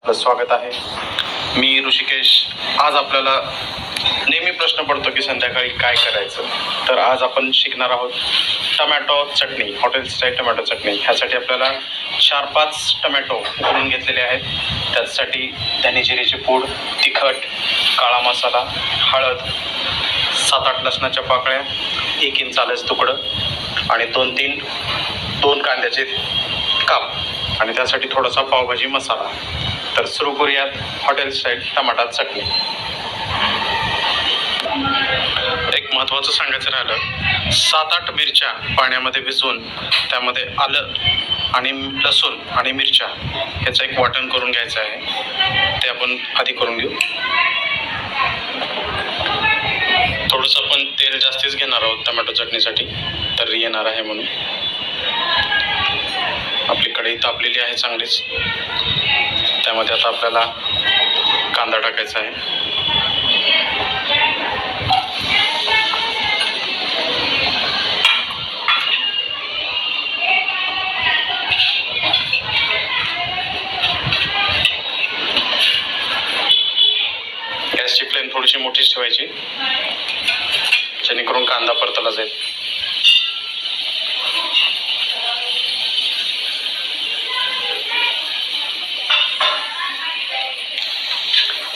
स्वागत आहे. मी ऋषिकेश. आज आपल्याला नेहमी प्रश्न पडतो की संध्याकाळी काय करायचं. तर आज आपण शिकणार आहोत टमॅटो चटणी, हॉटेल स्टाईल टमॅटो चटणी. ह्यासाठी आपल्याला 4-5 टमॅटो उकडून घेतलेले आहेत. त्यासाठी धने जिऱ्याची पूड, तिखट, काळा मसाला, हळद, 7-8 लसणाच्या पाकळ्या, 1 इंच आल्याचं तुकडं आणि 2 कांद्याचे काप आणि त्यासाठी थोडासा पावभाजी मसाला. तर सुरू करूयात हॉटेल स्टाईल टमाटा चटणी. एक महत्त्वाचं सांगायचं राहिलं, 7-8 मिरच्या पाण्यामध्ये भिजवून त्यामध्ये आलं आणि लसूण आणि मिरच्या ह्याचं एक वाटण करून घ्यायचं आहे. ते आपण आधी करून घेऊ. थोडंसं आपण तेल जास्तीच घेणार आहोत टमॅटो चटणीसाठी, तर येणार आहे म्हणून. आपली कढई तापलेली आहे चांगलीच. त्यामध्ये आता आपल्याला कांदा टाकायचा आहे. गॅसची फ्लेम थोडीशी मोठीच ठेवायची, जेणेकरून कांदा परतला जाईल.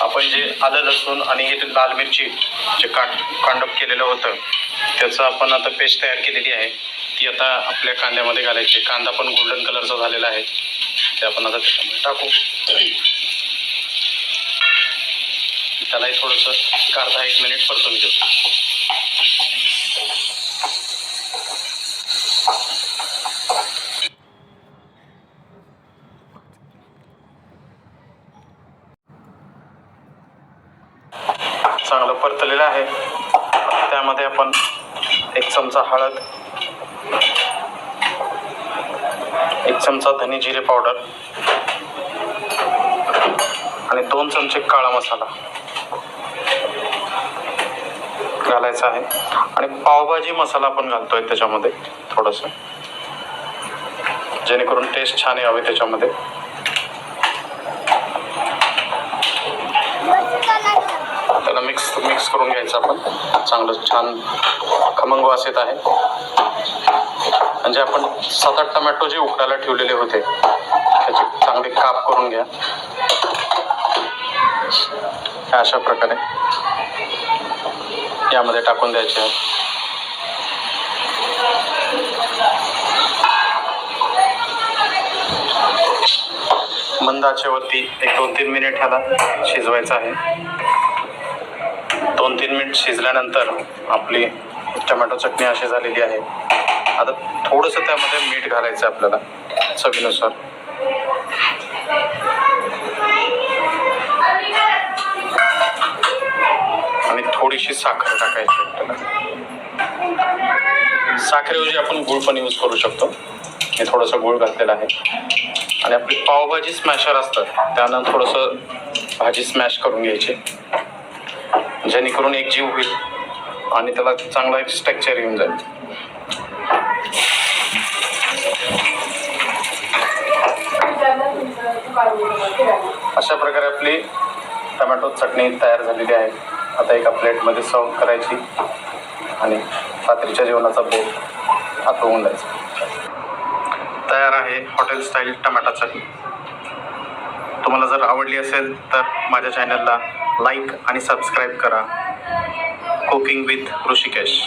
आपण जे आलं लसूण आणि हे लाल मिरची जे कांडप केलेलं होतं त्याचं आपण आता पेस्ट तयार केलेली आहे, ती आता आपल्या कांद्यामध्ये घालायची. कांदा पण गोल्डन कलरचा झालेला आहे, ते आपण आता त्याच्यामध्ये टाकू. त्यालाही थोडंसं 1 मिनिट परतून घेऊ. चांगलं परतलेलं आहे. त्यामध्ये आपण 1 चमचा हळद, 1 चमचा धने जिरे पावडर आणि 2 चमचे काळा मसाला घालायचा आहे. आणि पावभाजी मसाला आपण घालतोय त्याच्यामध्ये थोडंसं, जेणेकरून टेस्ट छान यावे त्याच्यामध्ये. त्याला मिक्स करून घ्यायचं आपण. चांगलं छान खमंग वास येत आहे. म्हणजे आपण 7-8 टमॅटो जे उकडायला ठेवलेले होते त्याचे चांगले काप करून घ्या. अशा प्रकारे यामध्ये टाकून द्यायचे आहे. मंद आचेवरती 1-2-3 मिनिट ह्याला शिजवायचं आहे. 2-3 मिनिट शिजल्यानंतर आपली टमॅटो चटणी अशी झालेली आहे. आता थोडंसं त्यामध्ये मीठ घालायचं आपल्याला चवीनुसार. आणि थोडीशी साखर टाकायची आपल्याला. साखरेऐवजी आपण गूळ पण यूज करू शकतो. हे थोडंसं गूळ घातलेलं आहे. आणि आपली पावभाजी स्मॅशर असतात त्यानं थोडंसं भाजी स्मॅश करून घ्यायची, जेणेकरून एक जीव होईल आणि त्याला चांगला एक स्ट्रक्चर येऊन जाईल. अशा प्रकारे आपली टमॅटो चटणी तयार झालेली आहे. आता एका प्लेटमध्ये सर्व करायची आणि रात्रीच्या जेवणाचा बेत आटवून द्यायचा. तयार आहे हॉटेल स्टाईल टमाटा चटणी. तुम्हाला जर आवडली असेल तर माझ्या चॅनलला लाईक आणि सबस्क्राईब करा. Cooking with Rishikesh.